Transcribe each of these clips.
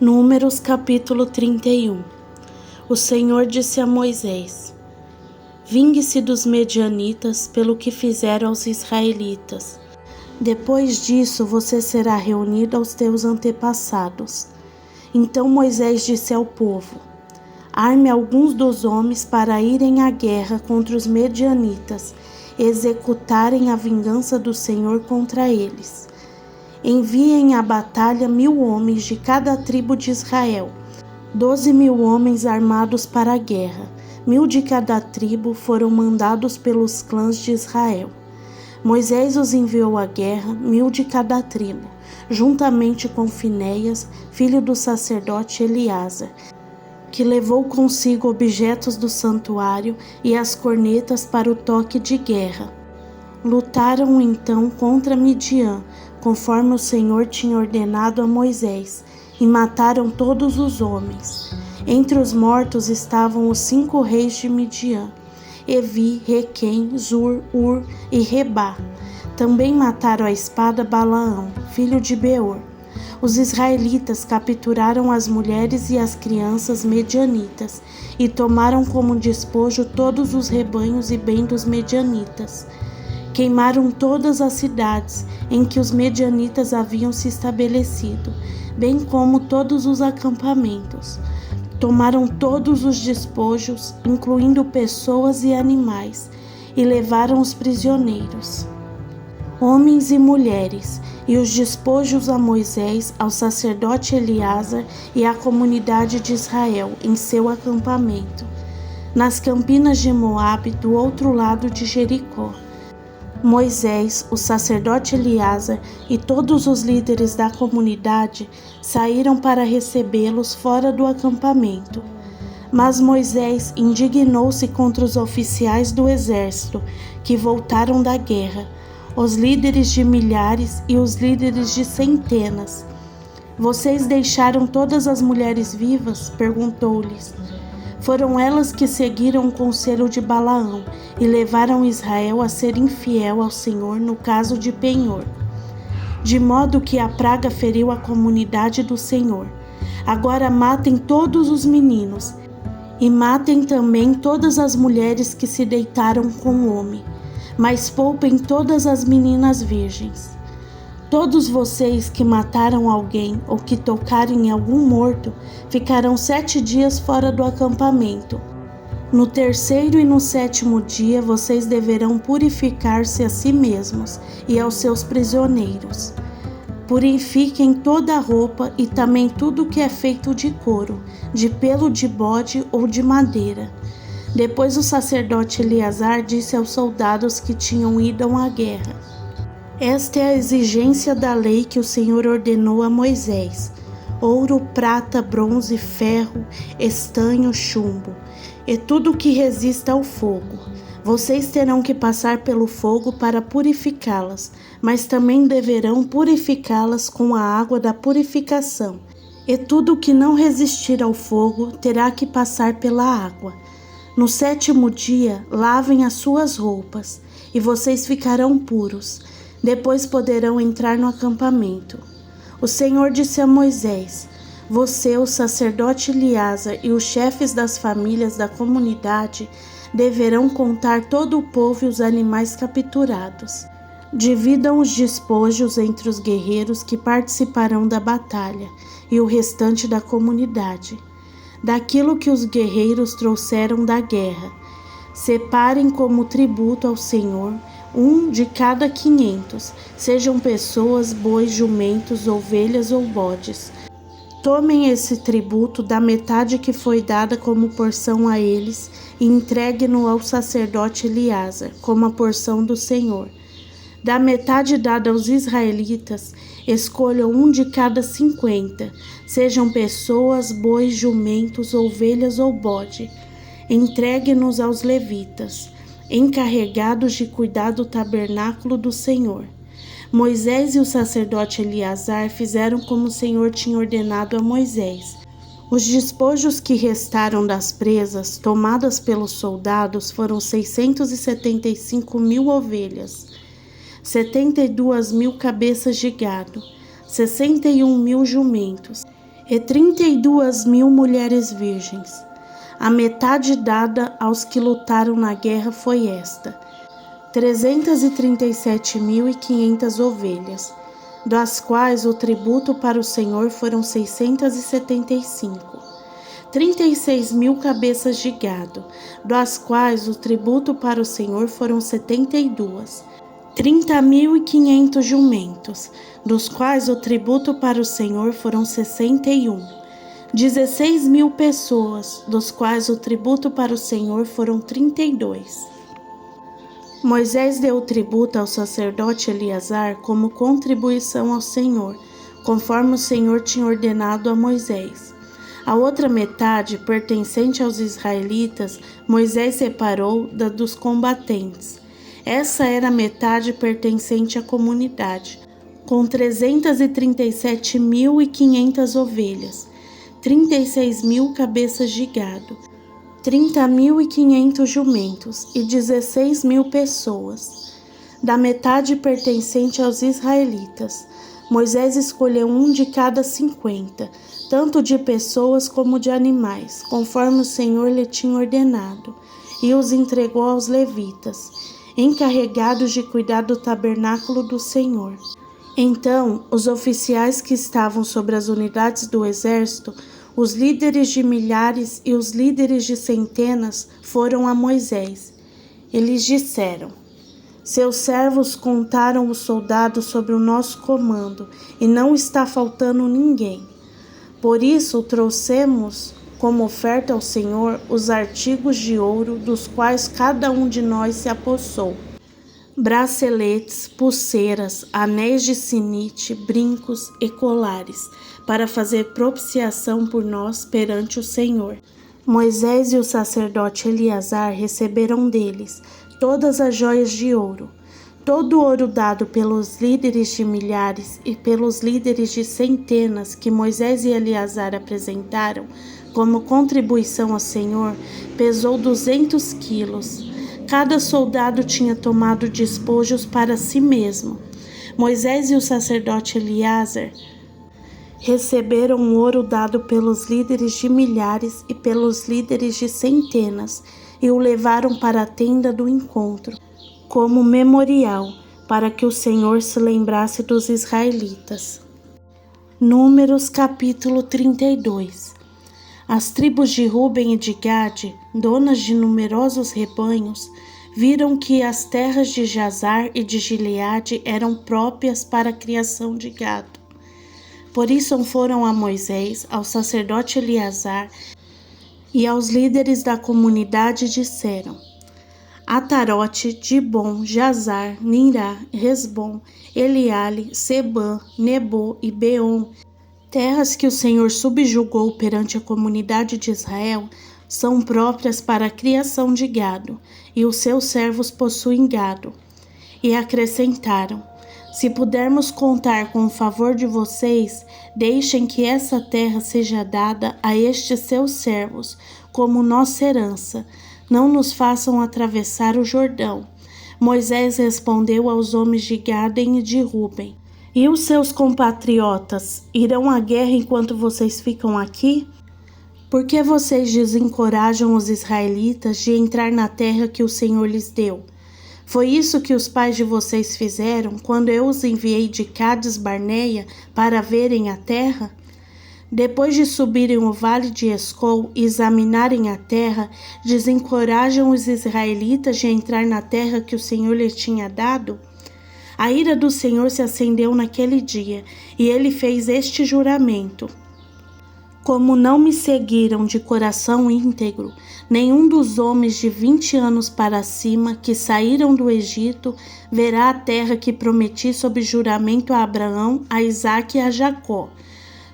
Números capítulo 31. O Senhor disse a Moisés: Vingue-se dos medianitas pelo que fizeram aos israelitas. Depois disso você será reunido aos teus antepassados. Então Moisés disse ao povo: Arme alguns dos homens para irem à guerra contra os medianitas e executarem a vingança do Senhor contra eles. Enviem à batalha 1.000 homens de cada tribo de Israel, 12.000 homens armados para a guerra. 1.000 de cada tribo foram mandados pelos clãs de Israel. Moisés os enviou à guerra, 1.000 de cada tribo, juntamente com Finéias, filho do sacerdote Eleazar, que levou consigo objetos do santuário e as cornetas para o toque de guerra. Lutaram então contra Midian, conforme o Senhor tinha ordenado a Moisés, e mataram todos os homens. Entre os mortos estavam os 5 reis de Midian: Evi, Requem, Zur, Ur e Rebá. Também mataram à espada Balaão, filho de Beor. Os israelitas capturaram as mulheres e as crianças medianitas e tomaram como despojo todos os rebanhos e bens dos medianitas. Queimaram todas as cidades em que os medianitas haviam se estabelecido, bem como todos os acampamentos. Tomaram todos os despojos, incluindo pessoas e animais, e levaram os prisioneiros, homens e mulheres, e os despojos a Moisés, ao sacerdote Eleazar e à comunidade de Israel em seu acampamento, nas campinas de Moabe, do outro lado de Jericó. Moisés, o sacerdote Eleazar e todos os líderes da comunidade saíram para recebê-los fora do acampamento. Mas Moisés indignou-se contra os oficiais do exército que voltaram da guerra, os líderes de milhares e os líderes de centenas. Vocês deixaram todas as mulheres vivas? Perguntou-lhes. Foram elas que seguiram o conselho de Balaão e levaram Israel a ser infiel ao Senhor no caso de Penhor, de modo que a praga feriu a comunidade do Senhor. Agora matem todos os meninos e matem também todas as mulheres que se deitaram com o homem, mas poupem todas as meninas virgens. Todos vocês que mataram alguém ou que tocarem em algum morto ficarão 7 dias fora do acampamento. No 3º e no 7º dia vocês deverão purificar-se a si mesmos e aos seus prisioneiros. Purifiquem toda a roupa e também tudo que é feito de couro, de pelo de bode ou de madeira. Depois o sacerdote Eleazar disse aos soldados que tinham ido à guerra: Esta é a exigência da lei que o Senhor ordenou a Moisés: ouro, prata, bronze, ferro, estanho, chumbo, e tudo que resista ao fogo. Vocês terão que passar pelo fogo para purificá-las, mas também deverão purificá-las com a água da purificação. E tudo que não resistir ao fogo terá que passar pela água. No 7º dia, lavem as suas roupas, e vocês ficarão puros. Depois poderão entrar no acampamento. O Senhor disse a Moisés: Você, o sacerdote Eleazar e os chefes das famílias da comunidade deverão contar todo o povo e os animais capturados. Dividam os despojos entre os guerreiros que participarão da batalha e o restante da comunidade. Daquilo que os guerreiros trouxeram da guerra, separem como tributo ao Senhor 1 de cada 500, sejam pessoas, bois, jumentos, ovelhas ou bodes. Tomem esse tributo da metade que foi dada como porção a eles e entreguem-no ao sacerdote Eleazar como a porção do Senhor. Da metade dada aos israelitas, escolham 1 de cada 50, sejam pessoas, bois, jumentos, ovelhas ou bode. Entregue-nos aos levitas, encarregados de cuidar do tabernáculo do Senhor. Moisés e o sacerdote Eleazar fizeram como o Senhor tinha ordenado a Moisés. Os despojos que restaram das presas tomadas pelos soldados foram 675.000 ovelhas, 72.000 cabeças de gado, 61.000 jumentos e 32.000 mulheres virgens. A metade dada aos que lutaram na guerra foi esta: 337.500 ovelhas, das quais o tributo para o Senhor foram 675. 36.000 cabeças de gado, das quais o tributo para o Senhor foram 72. 30.500 jumentos, dos quais o tributo para o Senhor foram 61. 16.000 pessoas, dos quais o tributo para o Senhor foram 32. Moisés deu o tributo ao sacerdote Eleazar como contribuição ao Senhor, conforme o Senhor tinha ordenado a Moisés. A outra metade, pertencente aos israelitas, Moisés separou da dos combatentes. Essa era a metade pertencente à comunidade, com 337.500 ovelhas, 36.000 cabeças de gado, 30.500 jumentos e 16.000 pessoas. Da metade pertencente aos israelitas, Moisés escolheu um de cada 50, tanto de pessoas como de animais, conforme o Senhor lhe tinha ordenado, e os entregou aos levitas, encarregados de cuidar do tabernáculo do Senhor. Então, os oficiais que estavam sobre as unidades do exército, os líderes de milhares e os líderes de centenas foram a Moisés. Eles disseram: seus servos contaram os soldados sobre o nosso comando, e não está faltando ninguém. Por isso trouxemos como oferta ao Senhor os artigos de ouro dos quais cada um de nós se apossou: braceletes, pulseiras, anéis de sinite, brincos e colares, para fazer propiciação por nós perante o Senhor. Moisés e o sacerdote Eleazar receberam deles todas as joias de ouro. Todo o ouro dado pelos líderes de milhares e pelos líderes de centenas que Moisés e Eleazar apresentaram como contribuição ao Senhor pesou 200 quilos. Cada soldado tinha tomado despojos para si mesmo. Moisés e o sacerdote Eleazar receberam o ouro dado pelos líderes de milhares e pelos líderes de centenas e o levaram para a tenda do encontro, como memorial, para que o Senhor se lembrasse dos israelitas. Números capítulo 32. As tribos de Ruben e de Gade, donas de numerosos rebanhos, viram que as terras de Jazar e de Gileade eram próprias para a criação de gado. Por isso foram a Moisés, ao sacerdote Eleazar e aos líderes da comunidade e disseram: Atarote, Dibon, Jazar, Nirá, Resbom, Eliale, Sebã, Nebo e Beom, terras que o Senhor subjugou perante a comunidade de Israel, são próprias para a criação de gado, e os seus servos possuem gado. E acrescentaram: se pudermos contar com o favor de vocês, deixem que essa terra seja dada a estes seus servos, como nossa herança. Não nos façam atravessar o Jordão. Moisés respondeu aos homens de Gaden e de Ruben: e os seus compatriotas irão à guerra enquanto vocês ficam aqui? Por que vocês desencorajam os israelitas de entrar na terra que o Senhor lhes deu? Foi isso que os pais de vocês fizeram quando eu os enviei de Cades Barneia para verem a terra? Depois de subirem o vale de Escol e examinarem a terra, desencorajam os israelitas de entrar na terra que o Senhor lhes tinha dado? A ira do Senhor se acendeu naquele dia, e ele fez este juramento: como não me seguiram de coração íntegro, nenhum dos homens de 20 anos para cima que saíram do Egito verá a terra que prometi sob juramento a Abraão, a Isaque e a Jacó,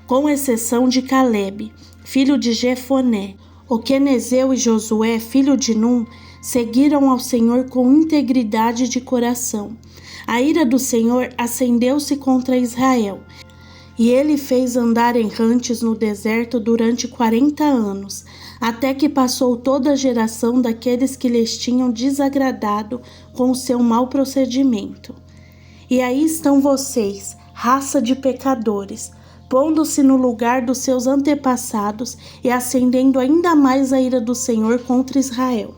com exceção de Calebe, filho de Jefoné. O Quenezeu e Josué, filho de Num, seguiram ao Senhor com integridade de coração. A ira do Senhor acendeu-se contra Israel, e ele fez andar errantes no deserto durante 40 anos, até que passou toda a geração daqueles que lhes tinham desagradado com o seu mau procedimento. E aí estão vocês, raça de pecadores, pondo-se no lugar dos seus antepassados e acendendo ainda mais a ira do Senhor contra Israel.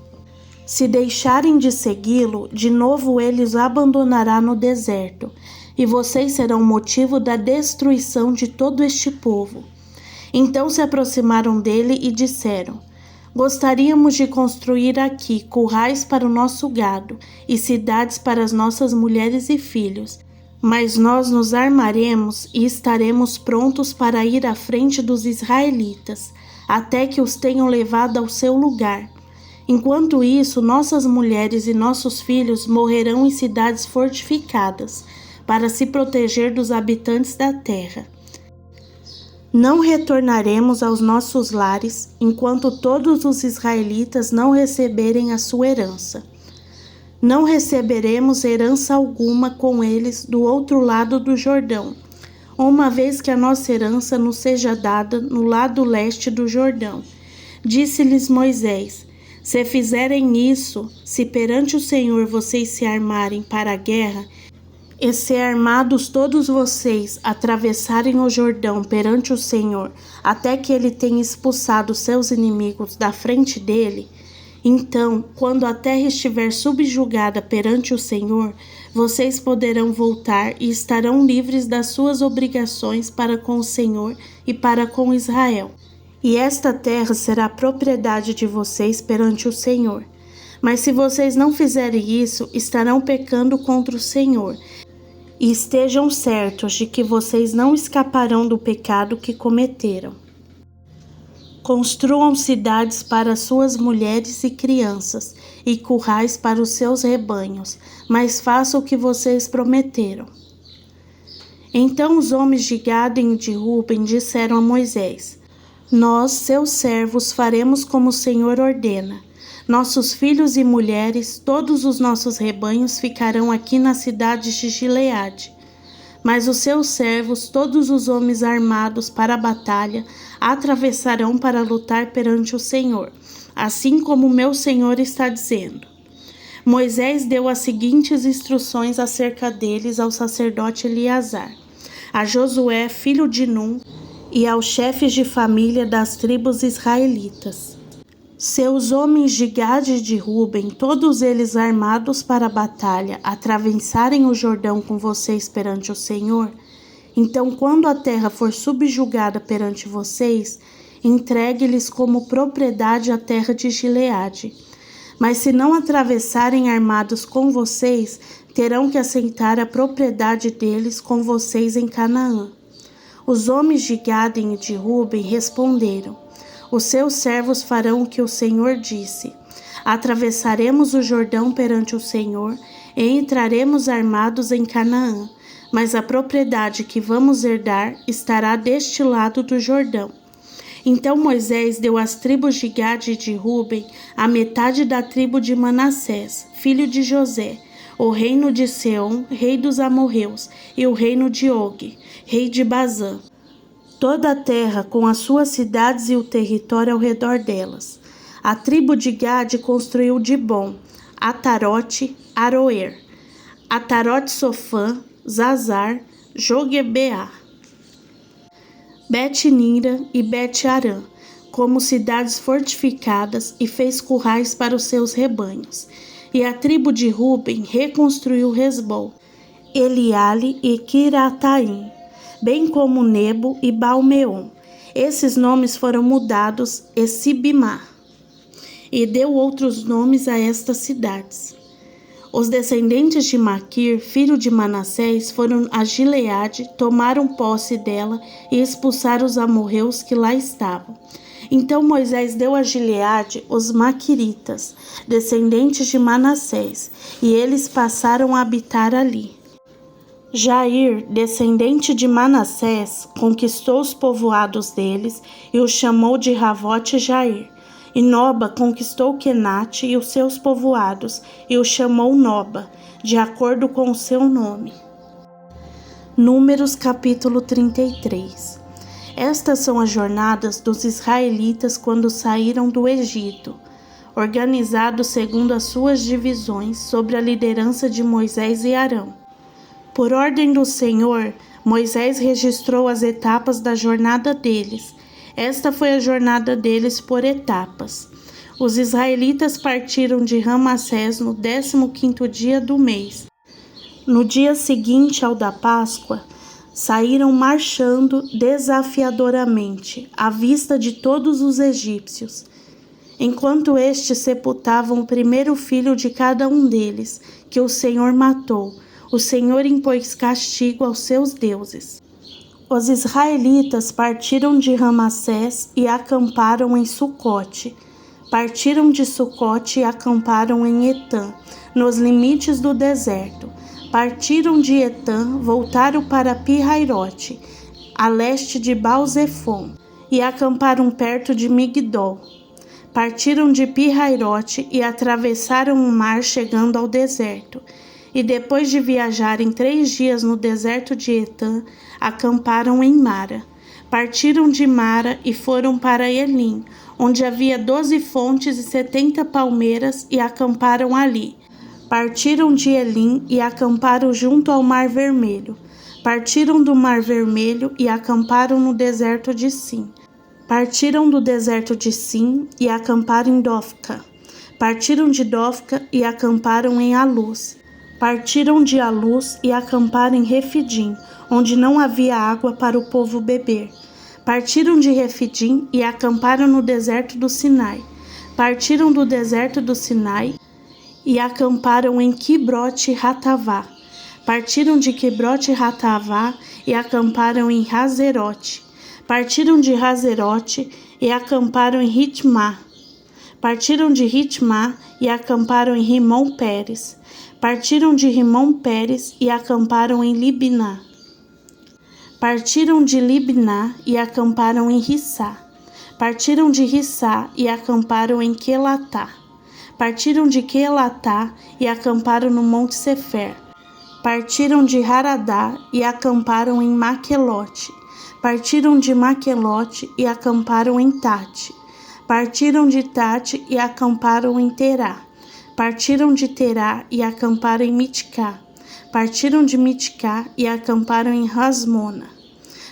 Se deixarem de segui-lo, de novo ele os abandonará no deserto, e vocês serão motivo da destruição de todo este povo. Então se aproximaram dele e disseram: Gostaríamos de construir aqui currais para o nosso gado e cidades para as nossas mulheres e filhos, mas nós nos armaremos e estaremos prontos para ir à frente dos israelitas, até que os tenham levado ao seu lugar. Enquanto isso, nossas mulheres e nossos filhos morrerão em cidades fortificadas, para se proteger dos habitantes da terra. Não retornaremos aos nossos lares enquanto todos os israelitas não receberem a sua herança. Não receberemos herança alguma com eles do outro lado do Jordão, uma vez que a nossa herança nos seja dada no lado leste do Jordão. Disse-lhes Moisés: Se fizerem isso, se perante o Senhor vocês se armarem para a guerra, e se armados todos vocês atravessarem o Jordão perante o Senhor, até que ele tenha expulsado seus inimigos da frente dele, então, quando a terra estiver subjugada perante o Senhor, vocês poderão voltar e estarão livres das suas obrigações para com o Senhor e para com Israel. E esta terra será propriedade de vocês perante o Senhor. Mas se vocês não fizerem isso, estarão pecando contra o Senhor. E estejam certos de que vocês não escaparão do pecado que cometeram. Construam cidades para suas mulheres e crianças, e currais para os seus rebanhos, mas façam o que vocês prometeram. Então os homens de Gádem e de Ruben disseram a Moisés: Nós, seus servos, faremos como o Senhor ordena. Nossos filhos e mulheres, todos os nossos rebanhos ficarão aqui nas cidades de Gileade. Mas os seus servos, todos os homens armados para a batalha, atravessarão para lutar perante o Senhor, assim como meu Senhor está dizendo. Moisés deu as seguintes instruções acerca deles ao sacerdote Eleazar, a Josué, filho de Num, e aos chefes de família das tribos israelitas. Seus homens de Gade e de Ruben, todos eles armados para a batalha, atravessarem o Jordão com vocês perante o Senhor, então quando a terra for subjugada perante vocês, entregue-lhes como propriedade a terra de Gileade. Mas se não atravessarem armados com vocês, terão que assentar a propriedade deles com vocês em Canaã. Os homens de Gádem e de Ruben responderam: Os seus servos farão o que o Senhor disse. Atravessaremos o Jordão perante o Senhor e entraremos armados em Canaã, mas a propriedade que vamos herdar estará deste lado do Jordão. Então Moisés deu às tribos de Gade e de Ruben a metade da tribo de Manassés, filho de José, o reino de Seom, rei dos amorreus, e o reino de Og, rei de Bazã, toda a terra com as suas cidades e o território ao redor delas. A tribo de Gade construiu Dibom, Atarote, Aroer, Atarote-Sofã, Zazar, Joguebeá, Bet-Nira e Bet-Arã, como cidades fortificadas, e fez currais para os seus rebanhos. E a tribo de Ruben reconstruiu Resbol, Eliale e Quirataim, bem como Nebo e Baal-meon. Esses nomes foram mudados e Sibimá, e deu outros nomes a estas cidades. Os descendentes de Maquir, filho de Manassés, foram a Gileade, tomaram posse dela e expulsaram os amorreus que lá estavam. Então Moisés deu a Gileade os Maquiritas, descendentes de Manassés, e eles passaram a habitar ali. Jair, descendente de Manassés, conquistou os povoados deles e os chamou de Ravote-Jair. E Noba conquistou Quenate e os seus povoados, e o chamou Noba, de acordo com o seu nome. Números capítulo 33. Estas são as jornadas dos israelitas quando saíram do Egito, organizados segundo as suas divisões, sob a liderança de Moisés e Arão. Por ordem do Senhor, Moisés registrou as etapas da jornada deles. Esta foi a jornada deles por etapas. Os israelitas partiram de Ramassés no 15º dia do mês. No dia seguinte ao da Páscoa, saíram marchando desafiadoramente, à vista de todos os egípcios, enquanto estes sepultavam o primeiro filho de cada um deles, que o Senhor matou. O Senhor impôs castigo aos seus deuses. Os israelitas partiram de Ramassés e acamparam em Sucote. Partiram de Sucote e acamparam em Etã, nos limites do deserto. Partiram de Etã, voltaram para Pi-Hairote, a leste de Baal-Zefon, e acamparam perto de Migdol. Partiram de Pi-Hairote e atravessaram o mar, chegando ao deserto. E depois de viajarem 3 dias no deserto de Etã, acamparam em Mara. Partiram de Mara e foram para Elim, onde havia 12 fontes e 70 palmeiras, e acamparam ali. Partiram de Elim e acamparam junto ao Mar Vermelho. Partiram do Mar Vermelho e acamparam no deserto de Sim. Partiram do deserto de Sim e acamparam em Dofca. Partiram de Dofca e acamparam em Alus. Partiram de Alus e acamparam em Refidim, onde não havia água para o povo beber. Partiram de Refidim e acamparam no deserto do Sinai. Partiram do deserto do Sinai e acamparam em Quibrote-Hatavá. Partiram de Quibrote-Hatavá e acamparam em Hazerote. Partiram de Hazerote e acamparam em Ritmá. Partiram de Ritmá e acamparam em Rimon-Pérez. Partiram de Rimon-Pérez e acamparam em Libná. Partiram de Libná e acamparam em Rissá. Partiram de Rissá e acamparam em Quelatá. Partiram de Quelatá e acamparam no Monte Sefer. Partiram de Haradá e acamparam em Maquelote. Partiram de Maquelote e acamparam em Tate. Partiram de Tate e acamparam em Terá. Partiram de Terá e acamparam em Mitcá. Partiram de Mitcá e acamparam em Rasmona.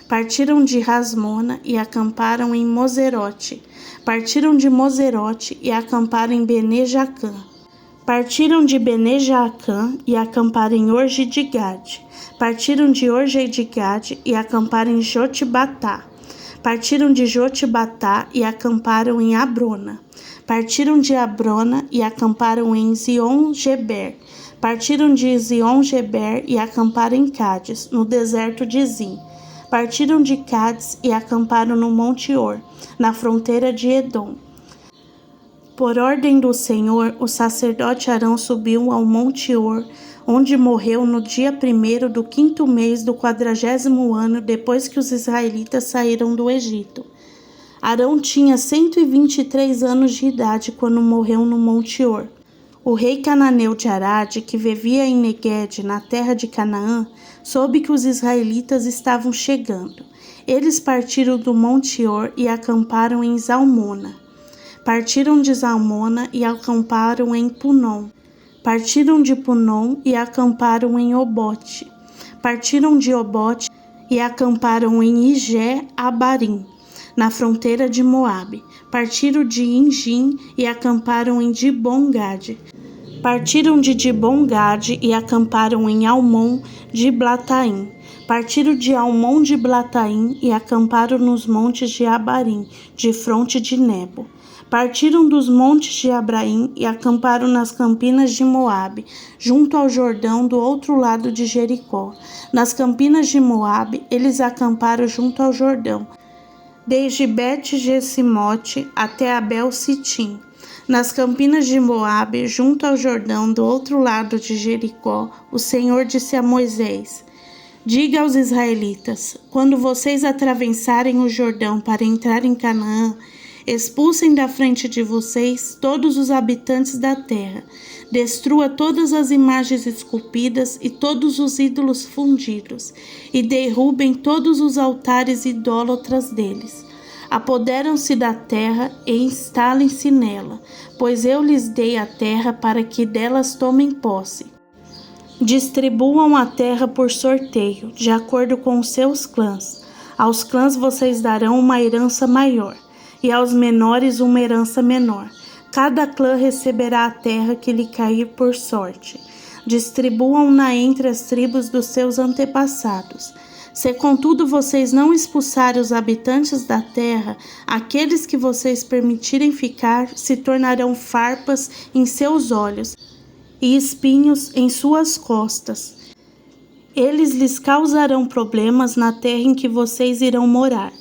Partiram de Rasmona e acamparam em Moserote. Partiram de Moserote e acamparam em Bene-Jacã. Partiram de Bene-Jacã e acamparam em Orgidigade. Partiram de Orgidigade e acamparam em Jotbatá. Partiram de Jotbatá e acamparam em Abrona. Partiram de Abrona e acamparam em Zion-Geber. Partiram de Zion-Geber e acamparam em Cádiz, no deserto de Zim. Partiram de Cádiz e acamparam no Monte Or, na fronteira de Edom. Por ordem do Senhor, o sacerdote Arão subiu ao Monte Or, onde morreu no dia 1º do 5º mês do 40º ano depois que os israelitas saíram do Egito. Arão tinha 123 anos de idade quando morreu no Monte Or. O rei cananeu de Arade, que vivia em Neguede, na terra de Canaã, soube que os israelitas estavam chegando. Eles partiram do Monte Or e acamparam em Zalmona. Partiram de Zalmona e acamparam em Punom. Partiram de Punom e acamparam em Obote. Partiram de Obote e acamparam em Ijé-Abarim, na fronteira de Moabe. Partiram de Injim e acamparam em Dibon-Gade. Partiram de Dibon-Gade e acamparam em Almon de Blataim. Partiram de Almon de Blataim e acamparam nos montes de Abarim, de fronte de Nebo. Partiram dos montes de Abraim e acamparam nas campinas de Moabe, junto ao Jordão do outro lado de Jericó. Nas campinas de Moabe, eles acamparam junto ao Jordão, desde Bet-Jesimote até Abel-Sitim. Nas campinas de Moabe, junto ao Jordão do outro lado de Jericó, o Senhor disse a Moisés: diga aos israelitas, quando vocês atravessarem o Jordão para entrar em Canaã, expulsem da frente de vocês todos os habitantes da terra. Destrua todas as imagens esculpidas e todos os ídolos fundidos, e derrubem todos os altares idólatras deles. Apoderam-se da terra e instalem-se nela, pois eu lhes dei a terra para que delas tomem posse. Distribuam a terra por sorteio, de acordo com os seus clãs. Aos clãs vocês darão uma herança maior, e aos menores uma herança menor. Cada clã receberá a terra que lhe cair por sorte. Distribuam-na entre as tribos dos seus antepassados. Se contudo vocês não expulsarem os habitantes da terra, aqueles que vocês permitirem ficar se tornarão farpas em seus olhos e espinhos em suas costas. Eles lhes causarão problemas na terra em que vocês irão morar.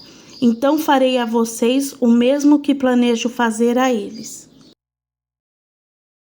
Então farei a vocês o mesmo que planejo fazer a eles.